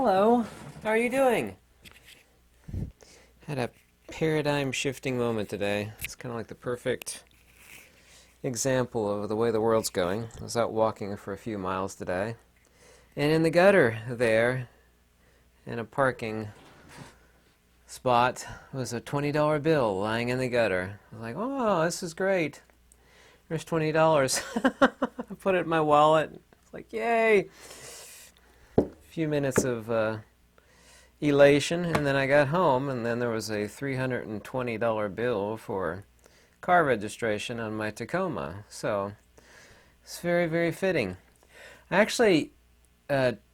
Hello, how are you doing? Had a paradigm shifting moment today. It's kind of like the perfect example of the way the world's going. I was out walking for a few miles today, and in the gutter there, in a parking spot, was a $20 bill lying in the gutter. I was like, oh, this is great. There's $20. I put it in my wallet. It's like, yay! A few minutes of elation, and then I got home, and then there was a $320 bill for car registration on my Tacoma. So it's very, very fitting. I actually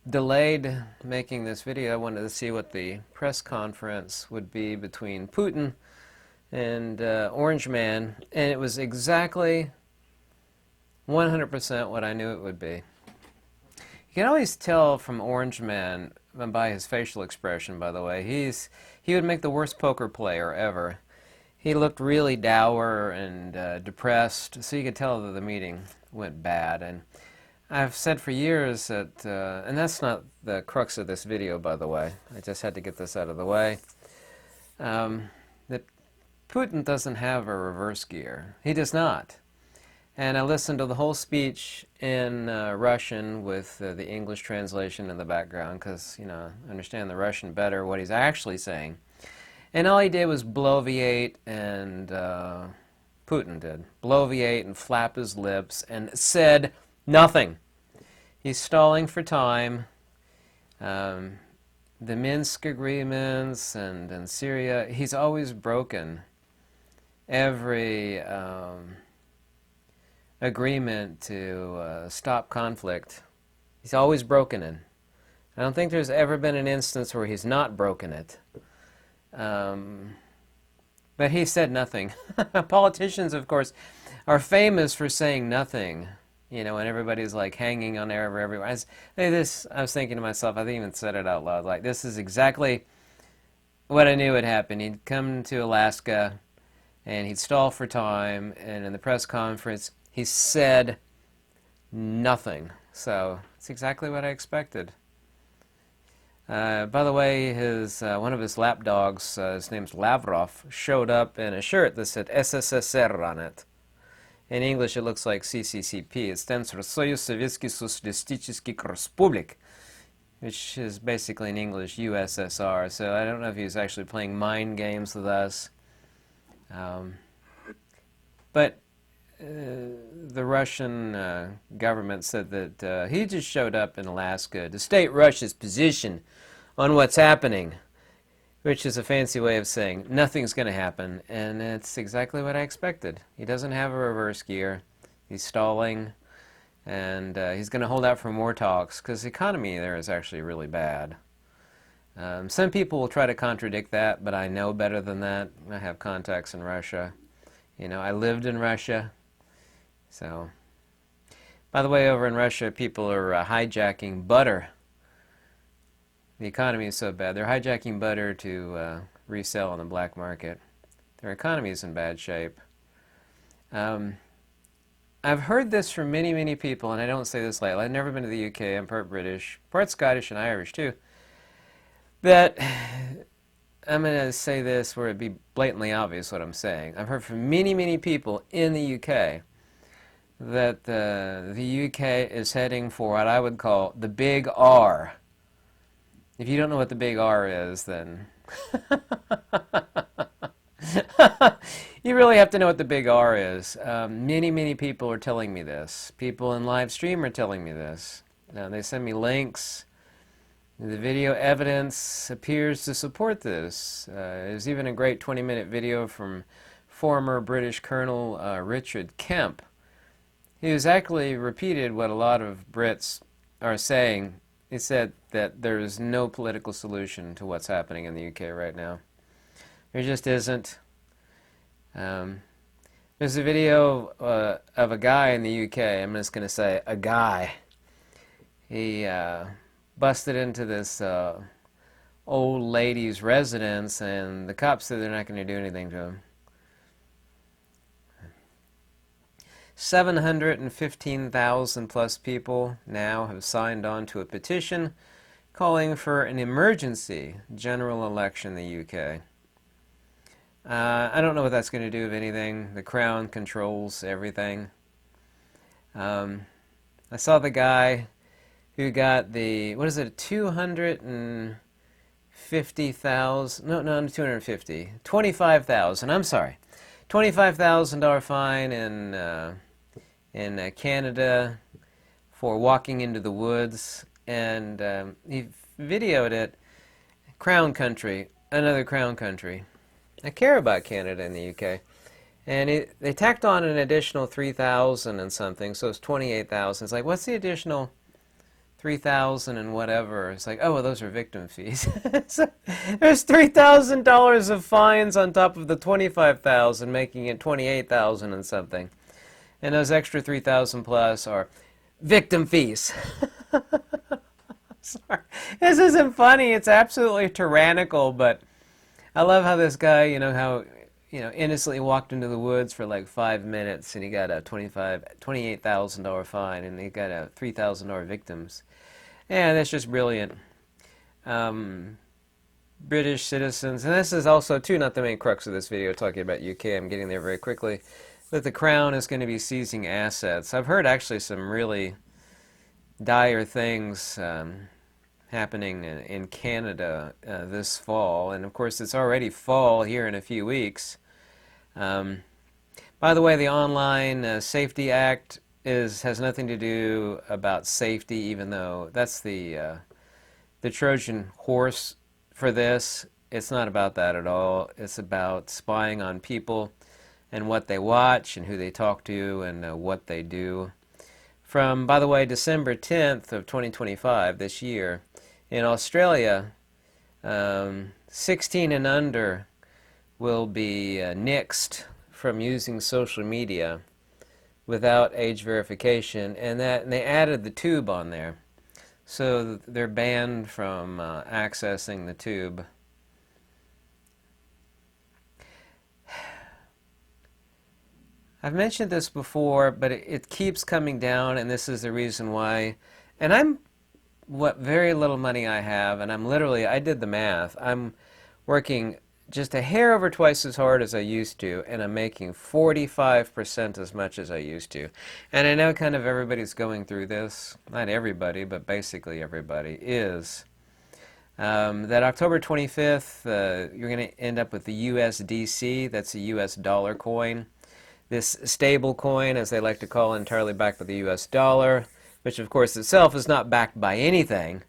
delayed making this video. I wanted to see what the press conference would be between Putin and Orange Man, and it was exactly 100% what I knew it would be. You can always tell from Orange Man by his facial expression, by the way. He would make the worst poker player ever. He looked really dour and depressed, so you could tell that the meeting went bad. And I've said for years that, and that's not the crux of this video, by the way. I just had to get this out of the way. That Putin doesn't have a reverse gear. He does not. And I listened to the whole speech in Russian with the English translation in the background because, you know, I understand the Russian better, what he's actually saying. And all he did was bloviate, and Putin did. Bloviate and flap his lips and said nothing. He's stalling for time. The Minsk agreements and Syria, he's always broken every agreement to stop conflict. He's always broken it. I don't think there's ever been an instance where he's not broken it. But he said nothing. Politicians, of course, are famous for saying nothing. You know, and everybody's like hanging on there everywhere. I was thinking to myself, I even said it out loud, like, this is exactly what I knew would happen. He'd come to Alaska, and he'd stall for time, and in the press conference, he said nothing. So it's exactly what I expected. By the way, one of his lapdogs, his name's Lavrov, showed up in a shirt that said SSSR on it. In English, it looks like CCCP. It stands for Союз Советских Социалистических Республик, which is basically in English USSR. So I don't know if he was actually playing mind games with us. But the Russian government said that he just showed up in Alaska to state Russia's position on what's happening, which is a fancy way of saying nothing's going to happen, and it's exactly what I expected. He doesn't have a reverse gear. He's stalling, and he's going to hold out for more talks because the economy there is actually really bad. Some people will try to contradict that, but I know better than that. I have contacts in Russia. You know, I lived in Russia. So, by the way, over in Russia, people are hijacking butter. The economy is so bad. They're hijacking butter to resell on the black market. Their economy is in bad shape. I've heard this from many, many people, and I don't say this lightly. I've never been to the UK. I'm part British, part Scottish and Irish, too. That I'm going to say this where it'd be blatantly obvious what I'm saying. I've heard from many, many people in the UK that the UK is heading for what I would call the big R. If you don't know what the big R is, then you really have to know what the big R is. Many, many people are telling me this. People in live stream are telling me this. Now, they send me links. The video evidence appears to support this. There's even a great 20-minute video from former British Colonel Richard Kemp. He has actually repeated what a lot of Brits are saying. He said that there is no political solution to what's happening in the UK right now. There just isn't. There's a video of a guy in the UK. I'm just going to say a guy. He busted into this old lady's residence, and the cops said they're not going to do anything to him. 715,000 plus people now have signed on to a petition calling for an emergency general election in the UK. I don't know what that's going to do with anything. The Crown controls everything. I saw the guy who got the, what is it, 250,000, no, not 250, 25,000, I'm sorry, $25,000 fine in Canada for walking into the woods, and he videoed it. Crown country, another crown country. I care about Canada and the UK. And they tacked on an additional 3,000 and something, so it's 28,000. It's like, what's the additional 3,000 and whatever? It's like, oh, well, those are victim fees. So there's $3,000 of fines on top of the 25,000, making it 28,000 and something. And those extra 3,000 plus are victim fees. Sorry. This isn't funny. It's absolutely tyrannical, but I love how this guy, innocently walked into the woods for like 5 minutes and he got a $28,000 fine and he got a $3,000 victims. And that's just brilliant. British citizens, and this is also, too, not the main crux of this video, talking about UK, I'm getting there very quickly, that the Crown is going to be seizing assets. I've heard actually some really dire things happening in Canada this fall, and of course it's already fall here in a few weeks. By the way, the Online Safety Act has nothing to do about safety, even though that's the Trojan horse for this. It's not about that at all. It's about spying on people and what they watch and who they talk to and what they do. From, by the way, December 10th of 2025, this year, in Australia, 16 and under will be nixed from using social media without age verification, and they added the tube on there. So they're banned from accessing the tube. I've mentioned this before, but it keeps coming down, and this is the reason why. And I'm what very little money I have, and I did the math. I'm working just a hair over twice as hard as I used to, and I'm making 45% as much as I used to. And I know kind of everybody's going through this. Not everybody, but basically everybody is. That October 25th, you're going to end up with the USDC. That's a US dollar coin. This stable coin, as they like to call it, entirely backed by the US dollar, which of course itself is not backed by anything.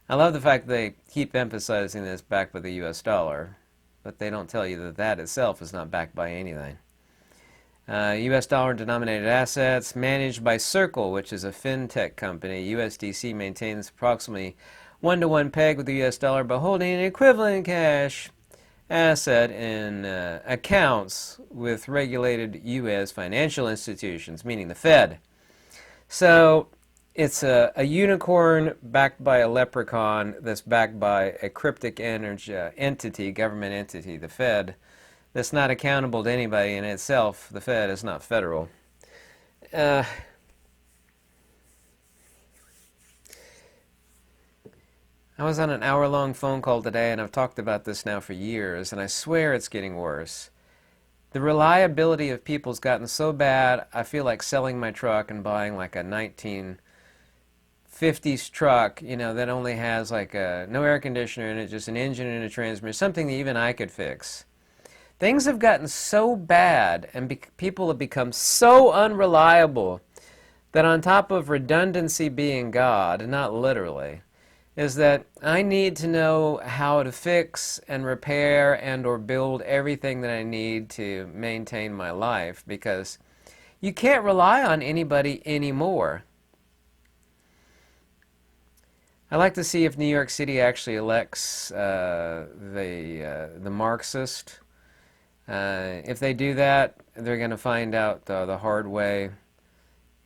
I love the fact they keep emphasizing this backed by the US dollar, but they don't tell you that that itself is not backed by anything. US dollar denominated assets managed by Circle, which is a fintech company. USDC maintains approximately 1-to-1 peg with the US dollar, but holding an equivalent cash asset in accounts with regulated U.S. financial institutions, meaning the Fed. So it's a unicorn backed by a leprechaun that's backed by a cryptic entity, government entity, the Fed, that's not accountable to anybody in itself. The Fed is not federal. I was on an hour-long phone call today, and I've talked about this now for years, and I swear it's getting worse. The reliability of people's gotten so bad, I feel like selling my truck and buying like a 1950s truck, that only has like no air conditioner in it, just an engine and a transmission, something that even I could fix. Things have gotten so bad, and people have become so unreliable that on top of redundancy being God, not literally, is that I need to know how to fix and repair and or build everything that I need to maintain my life, because you can't rely on anybody anymore. I'd like to see if New York City actually elects the Marxist. If they do that, they're going to find out the hard way,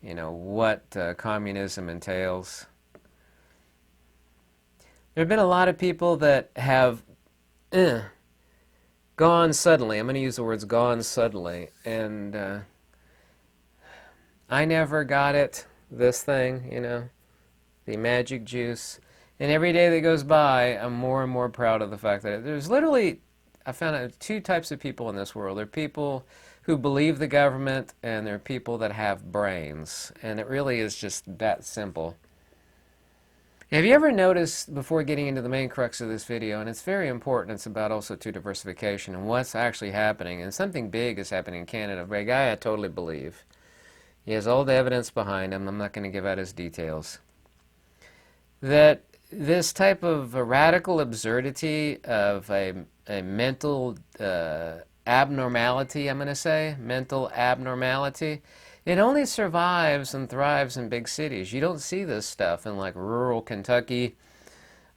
what communism entails. There have been a lot of people that have gone suddenly. I'm going to use the words gone suddenly. And I never got it, this thing, the magic juice. And every day that goes by, I'm more and more proud of the fact that there's literally, I found out two types of people in this world. There are people who believe the government, and there are people that have brains. And it really is just that simple. Have you ever noticed, before getting into the main crux of this video, and it's very important, it's about also to diversification and what's actually happening, and something big is happening in Canada by a guy I totally believe. He has all the evidence behind him. I'm not going to give out his details. That this type of a radical absurdity of a mental abnormality, I'm going to say, mental abnormality, it only survives and thrives in big cities. You don't see this stuff in like rural Kentucky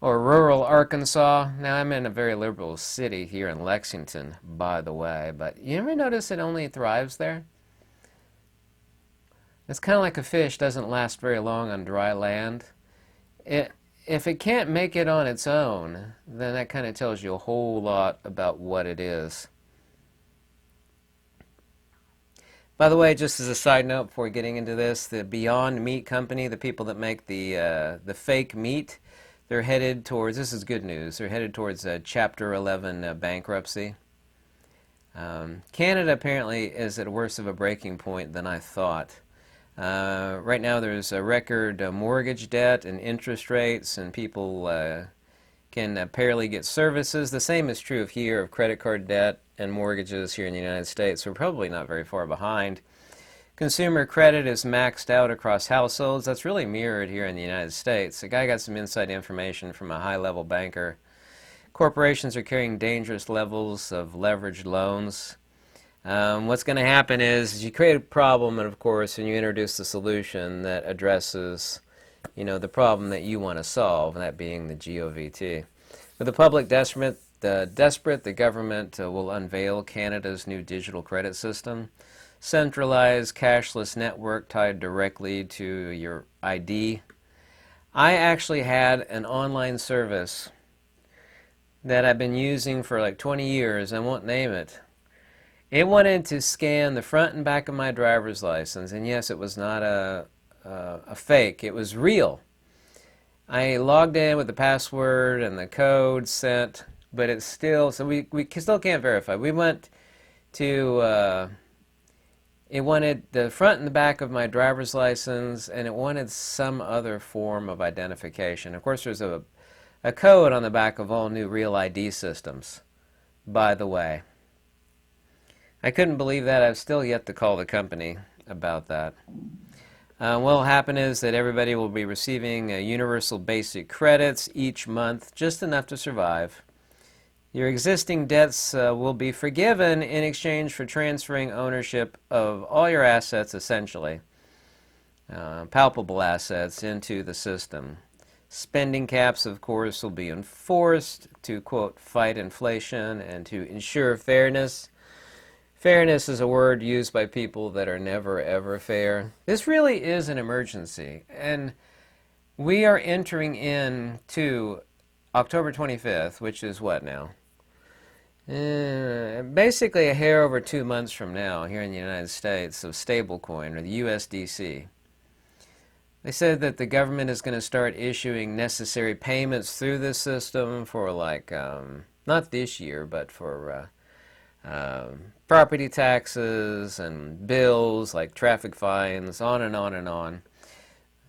or rural Arkansas. Now, I'm in a very liberal city here in Lexington, by the way, but you ever notice it only thrives there? It's kind of like a fish doesn't last very long on dry land. If it can't make it on its own, then that kind of tells you a whole lot about what it is. By the way, just as a side note before getting into this, the Beyond Meat company, the people that make the fake meat, they're headed towards, this is good news, they're headed towards Chapter 11 bankruptcy. Canada apparently is at worse of a breaking point than I thought. Right now there's a record mortgage debt and interest rates, and people can barely get services. The same is true of here, of credit card debt and mortgages here in the United States. We're probably not very far behind. Consumer credit is maxed out across households. That's really mirrored here in the United States. A guy got some inside information from a high-level banker. Corporations are carrying dangerous levels of leveraged loans. What's going to happen is you create a problem, and of course, and you introduce a solution that addresses, the problem that you want to solve, that being the GOVT. With the public desperate, the government will unveil Canada's new digital credit system, centralized cashless network tied directly to your ID. I actually had an online service that I've been using for like 20 years. I won't name it. It wanted to scan the front and back of my driver's license, and yes, it was not a fake. It was real. I logged in with the password and the code sent, but it's still, so we still can't verify. We went to, it wanted the front and the back of my driver's license, and it wanted some other form of identification. Of course, there's a code on the back of all new real ID systems, by the way. I couldn't believe that. I've still yet to call the company about that. What will happen is that everybody will be receiving universal basic credits each month, just enough to survive. Your existing debts will be forgiven in exchange for transferring ownership of all your assets, essentially, palpable assets, into the system. Spending caps, of course, will be enforced to, quote, fight inflation and to ensure fairness. Fairness is a word used by people that are never, ever fair. This really is an emergency, and we are entering into October 25th, which is what now? Basically a hair over 2 months from now here in the United States of stablecoin, or the USDC. They said that the government is going to start issuing necessary payments through this system for like, not this year, but for property taxes and bills like traffic fines, on and on and on.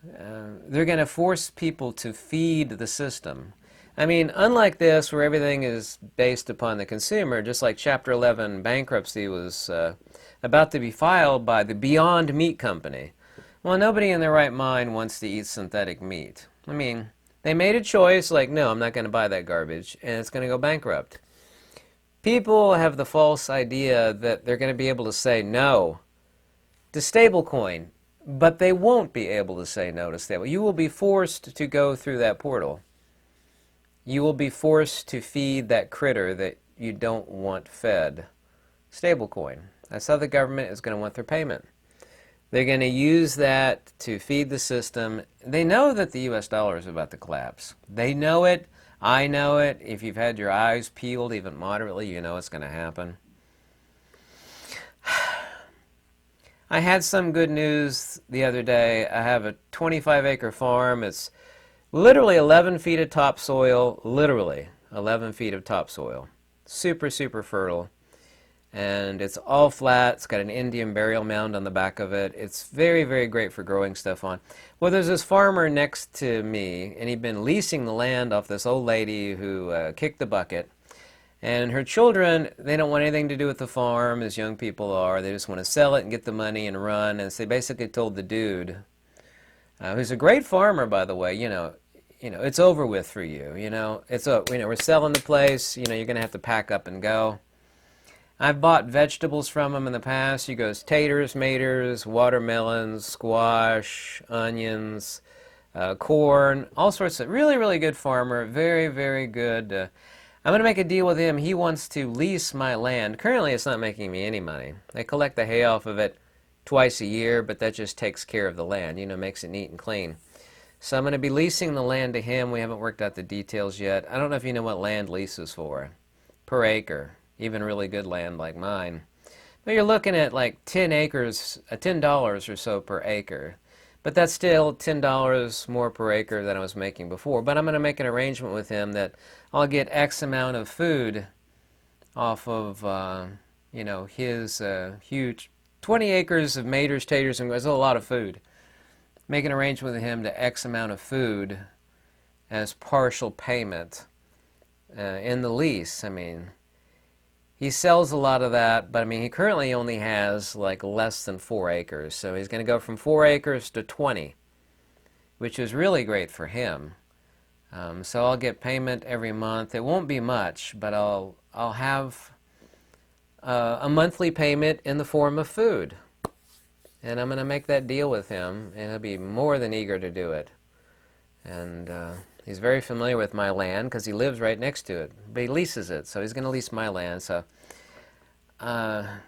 They're going to force people to feed the system. I mean, unlike this, where everything is based upon the consumer, just like Chapter 11 bankruptcy was about to be filed by the Beyond Meat company. Well, nobody in their right mind wants to eat synthetic meat. I mean, they made a choice like, no, I'm not going to buy that garbage, and it's going to go bankrupt. People have the false idea that they're going to be able to say no to stablecoin, but they won't be able to say no to stable. You will be forced to go through that portal. You will be forced to feed that critter that you don't want fed. Stablecoin. That's how the government is going to want their payment. They're going to use that to feed the system. They know that the US dollar is about to collapse. They know it. I know it. If you've had your eyes peeled even moderately, you know it's going to happen. I had some good news the other day. I have a 25-acre farm. It's Literally 11 feet of topsoil, literally 11 feet of topsoil. Super, super fertile. And it's all flat. It's got an Indian burial mound on the back of it. It's very, very great for growing stuff on. Well, there's this farmer next to me, and he'd been leasing the land off this old lady who kicked the bucket. And her children, they don't want anything to do with the farm, as young people are. They just want to sell it and get the money and run. And so they basically told the dude, who's a great farmer, by the way, it's over with for you. We're selling the place. You're going to have to pack up and go. I've bought vegetables from him in the past. He goes taters, maters, watermelons, squash, onions, corn, all sorts of really, really good farmer. Very, very good. I'm going to make a deal with him. He wants to lease my land. Currently, it's not making me any money. They collect the hay off of it twice a year, but that just takes care of the land, makes it neat and clean. So I'm going to be leasing the land to him. We haven't worked out the details yet. I don't know if you know what land lease is for. Per acre. Even really good land like mine. But you're looking at like 10 acres, $10 or so per acre. But that's still $10 more per acre than I was making before. But I'm going to make an arrangement with him that I'll get X amount of food off of, his huge 20 acres of maters, taters, and there's a lot of food. Make an arrangement with him to X amount of food as partial payment in the lease. He sells a lot of that, but he currently only has like less than 4 acres. So he's going to go from 4 acres to 20, which is really great for him. So I'll get payment every month. It won't be much, but I'll have a monthly payment in the form of food. And I'm going to make that deal with him, and he'll be more than eager to do it. And he's very familiar with my land because he lives right next to it. But he leases it, so he's going to lease my land. So I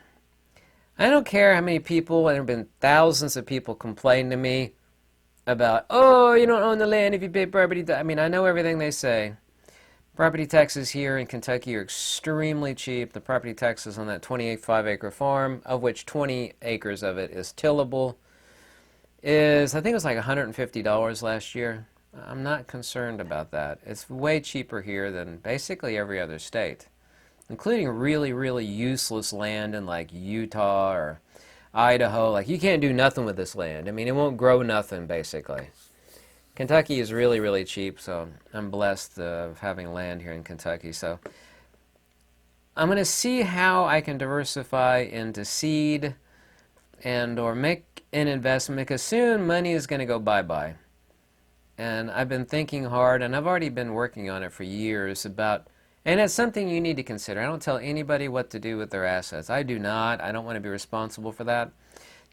don't care how many people, and there have been thousands of people complain to me about, oh, you don't own the land if you pay property tax. I know everything they say. Property taxes here in Kentucky are extremely cheap. The property taxes on that 25-acre farm, of which 20 acres of it is tillable, I think it was like $150 last year. I'm not concerned about that. It's way cheaper here than basically every other state, including really, really useless land in like Utah or Idaho. Like, you can't do nothing with this land. It won't grow nothing, basically. Kentucky is really, really cheap, so I'm blessed of having land here in Kentucky. So I'm going to see how I can diversify into seed and or make an investment, because soon money is going to go bye-bye. And I've been thinking hard, and I've already been working on it for years about, and it's something you need to consider. I don't tell anybody what to do with their assets. I do not. I don't want to be responsible for that.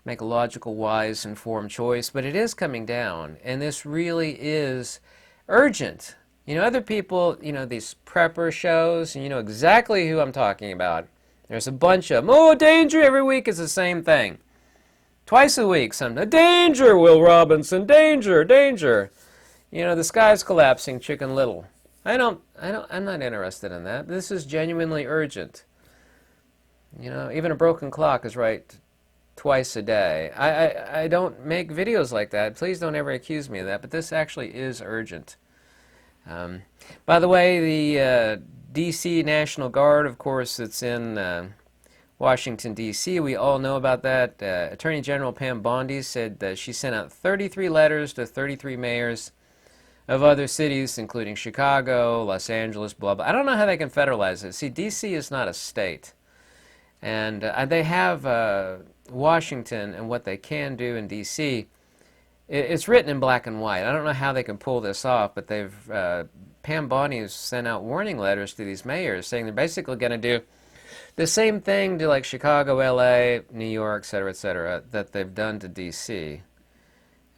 Make a logical, wise, informed choice, but it is coming down, and this really is urgent. Other people, these prepper shows, and you know exactly who I'm talking about. There's a bunch of them. Oh, danger, every week is the same thing. Twice a week, danger, Will Robinson, danger, danger. The sky's collapsing, Chicken Little. I'm not interested in that. This is genuinely urgent. Even a broken clock is right twice a day. I don't make videos like that. Please don't ever accuse me of that, but this actually is urgent. By the way, the D.C. National Guard, of course, it's in Washington, D.C. We all know about that. Attorney General Pam Bondi said that she sent out 33 letters to 33 mayors of other cities, including Chicago, Los Angeles, blah, blah. I don't know how they can federalize it. See, D.C. is not a state. And they have Washington and what they can do in D.C. It's written in black and white. I don't know how they can pull this off, but Pam Bondi has sent out warning letters to these mayors saying they're basically going to do the same thing to like Chicago, L.A., New York, et cetera, that they've done to D.C.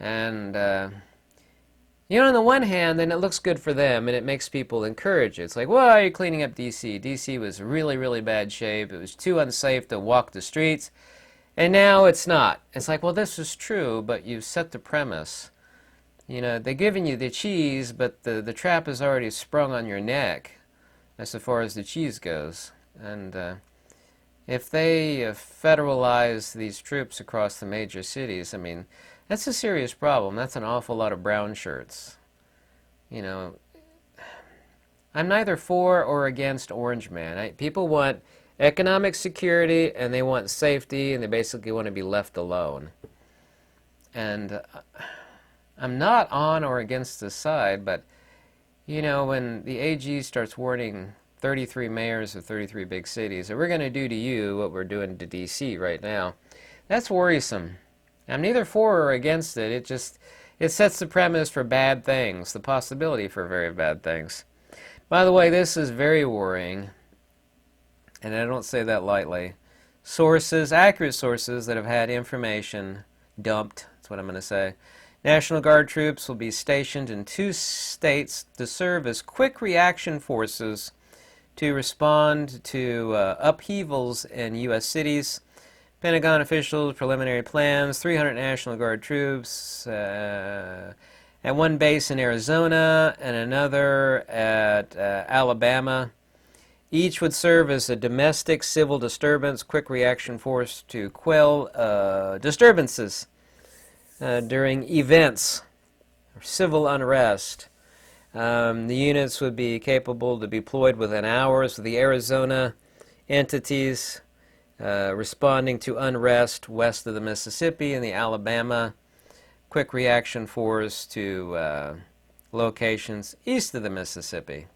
And, on the one hand, then it looks good for them, and it makes people encourage it. It's like, why are you cleaning up D.C.? D.C. was really, really bad shape. It was too unsafe to walk the streets. And now it's not. It's like, well, this is true, but you've set the premise. They're giving you the cheese, but the trap is already sprung on your neck as far as the cheese goes. And if they federalize these troops across the major cities, that's a serious problem. That's an awful lot of brown shirts. You know, I'm neither for or against Orange Man. People want economic security and they want safety and they basically want to be left alone. And I'm not on or against this side, but you know, when the AG starts warning 33 mayors of 33 big cities that we're going to do to you what we're doing to DC right now, that's worrisome. I'm neither for or against it. It sets the premise for bad things, the possibility for very bad things. By the way, this is very worrying, and I don't say that lightly. Sources, accurate sources that have had information dumped, that's what I'm going to say. National Guard troops will be stationed in 2 states to serve as quick reaction forces to respond to upheavals in U.S. cities. Pentagon officials, preliminary plans, 300 National Guard troops at one base in Arizona and another at Alabama. Each would serve as a domestic civil disturbance quick reaction force to quell disturbances during events or civil unrest. The units would be capable to be deployed within hours with the Arizona entities responding to unrest west of the Mississippi, and the Alabama quick reaction force to locations east of the Mississippi.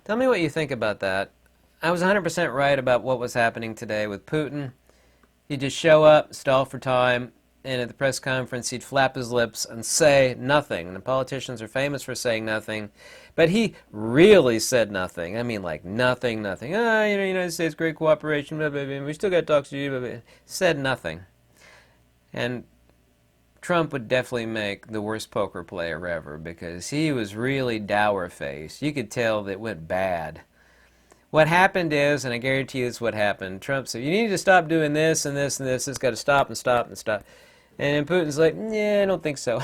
Tell me what you think about that. I was 100% right about what was happening today with Putin. He'd just show up, stall for time, and at the press conference he'd flap his lips and say nothing. And the politicians are famous for saying nothing, but he really said nothing. I mean, like nothing. United States, great cooperation, blah, blah, blah, we still got to talk to you, blah, blah. Said nothing. And Trump would definitely make the worst poker player ever because he was really dour-faced. You could tell that it went bad. What happened is, and I guarantee you this is what happened, Trump said, you need to stop doing this and this and this. It's got to stop and stop and stop. And Putin's like, yeah, I don't think so.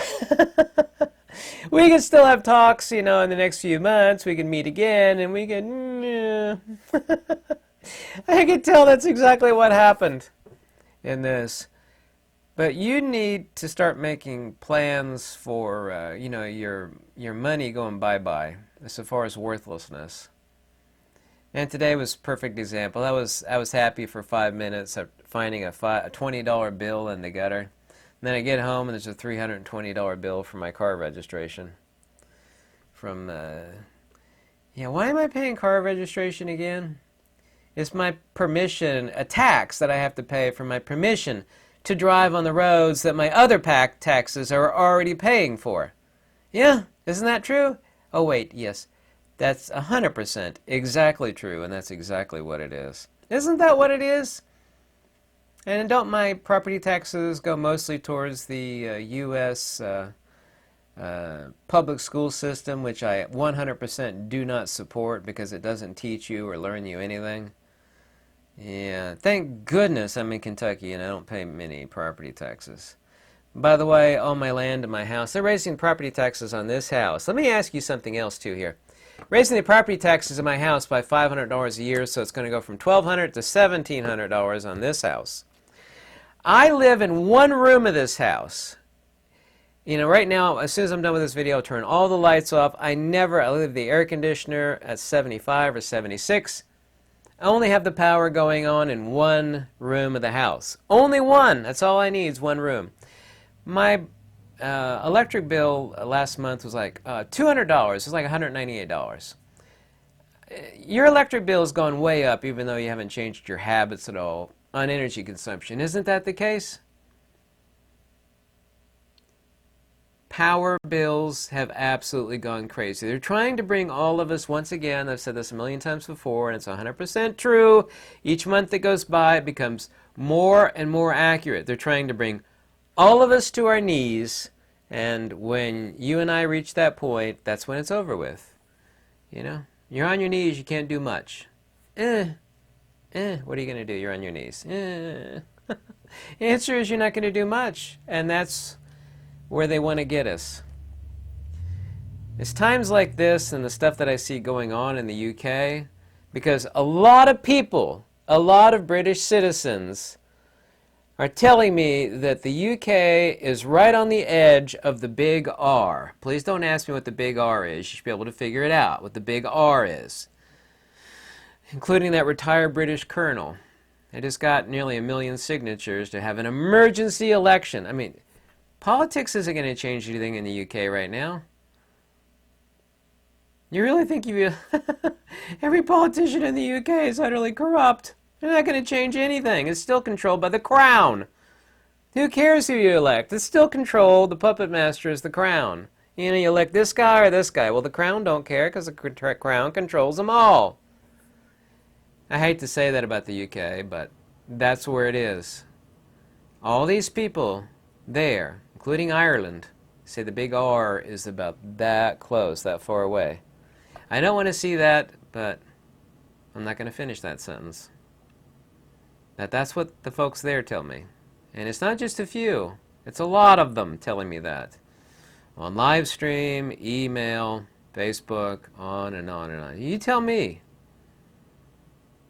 We can still have talks, in the next few months. We can meet again, and we can, yeah. I can tell that's exactly what happened in this. But you need to start making plans for, your money going bye-bye, so far as worthlessness. And today was a perfect example. I was happy for 5 minutes of finding a $20 bill in the gutter. And then I get home and there's a $320 bill for my car registration. From, why am I paying car registration again? It's my permission, a tax that I have to pay for my permission to drive on the roads that my other taxes are already paying for. Yeah, isn't that true? Oh wait, yes. That's 100% exactly true, and that's exactly what it is. Isn't that what it is? And don't my property taxes go mostly towards the U.S. Public school system, which I 100% do not support because it doesn't teach you or learn you anything? Yeah, thank goodness I'm in Kentucky and I don't pay many property taxes. By the way, all my land and my house, they're raising property taxes on this house. Let me ask you something else too here. Raising the property taxes in my house by $500 a year, so it's going to go from $1,200 to $1,700 on this house. I live in one room of this house. Right now, as soon as I'm done with this video, I'll turn all the lights off. I leave the air conditioner at 75 or 76. I only have the power going on in one room of the house. Only one. That's all I need is one room. My electric bill last month was like $200. It was like $198. Your electric bill has gone way up even though you haven't changed your habits at all on energy consumption. Isn't that the case? Power bills have absolutely gone crazy. They're trying to bring all of us, once again, I've said this a million times before, and it's 100% true. Each month that goes by, it becomes more and more accurate. They're trying to bring all of us to our knees, and when you and I reach that point, that's when it's over with. You're on your knees, you can't do much. What are you going to do? You're on your knees. The answer is you're not going to do much, and that's where they want to get us. It's times like this and the stuff that I see going on in the UK, because a lot of people, a lot of British citizens, are telling me that the UK is right on the edge of the big R. Please don't ask me what the big R is. You should be able to figure it out, what the big R is. Including that retired British colonel. They just got nearly 1 million signatures to have an emergency election. I mean, politics isn't going to change anything in the UK right now. You really think every politician in the UK is utterly corrupt? They're not going to change anything. It's still controlled by the Crown. Who cares who you elect? It's still controlled. The puppet master is the Crown. You know, you elect this guy or this guy. Well, the Crown don't care because the Crown controls them all. I hate to say that about the UK, but that's where it is. All these people there, including Ireland, say the big R is about that close, that far away. I don't want to see that, but I'm not going to finish that sentence. That's what the folks there tell me. And it's not just a few. It's a lot of them telling me that. On live stream, email, Facebook, on and on and on. You tell me.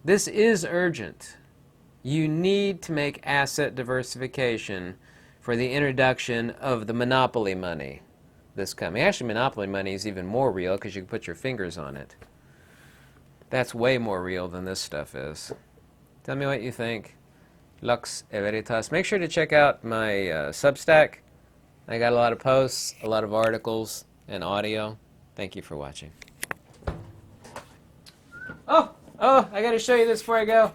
This is urgent. You need to make asset diversification for the introduction of the monopoly money this coming. Actually, monopoly money is even more real because you can put your fingers on it. That's way more real than this stuff is. Tell me what you think. Lux e Veritas. Make sure to check out my Substack. I got a lot of posts, a lot of articles, and audio. Thank you for watching. Oh, I got to show you this before I go.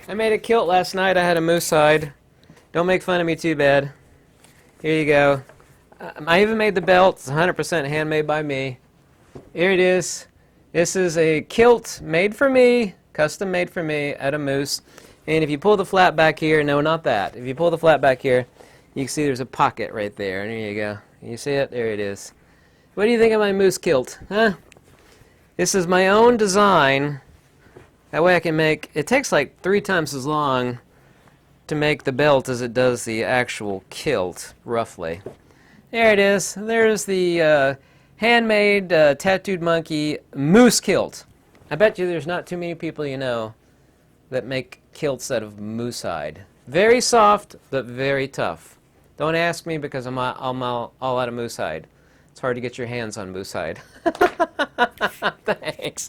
I made a kilt last night. I had a moose hide. Don't make fun of me too bad. Here you go. I even made the belt. It's 100% handmade by me. Here it is. This is a kilt made for me, custom made for me, out of moose. And if you pull the flap back here, no, not that. If you pull the flap back here, you can see there's a pocket right there. And there you go. You see it? There it is. What do you think of my moose kilt? Huh? This is my own design. That way I can make, it takes like 3 times as long to make the belt as it does the actual kilt, roughly. There it is. There's the handmade tattooed monkey moose kilt. I bet you there's not too many people you know that make kilts out of moose hide. Very soft, but very tough. Don't ask me because I'm all out of moose hide. It's hard to get your hands on moose hide. Thanks.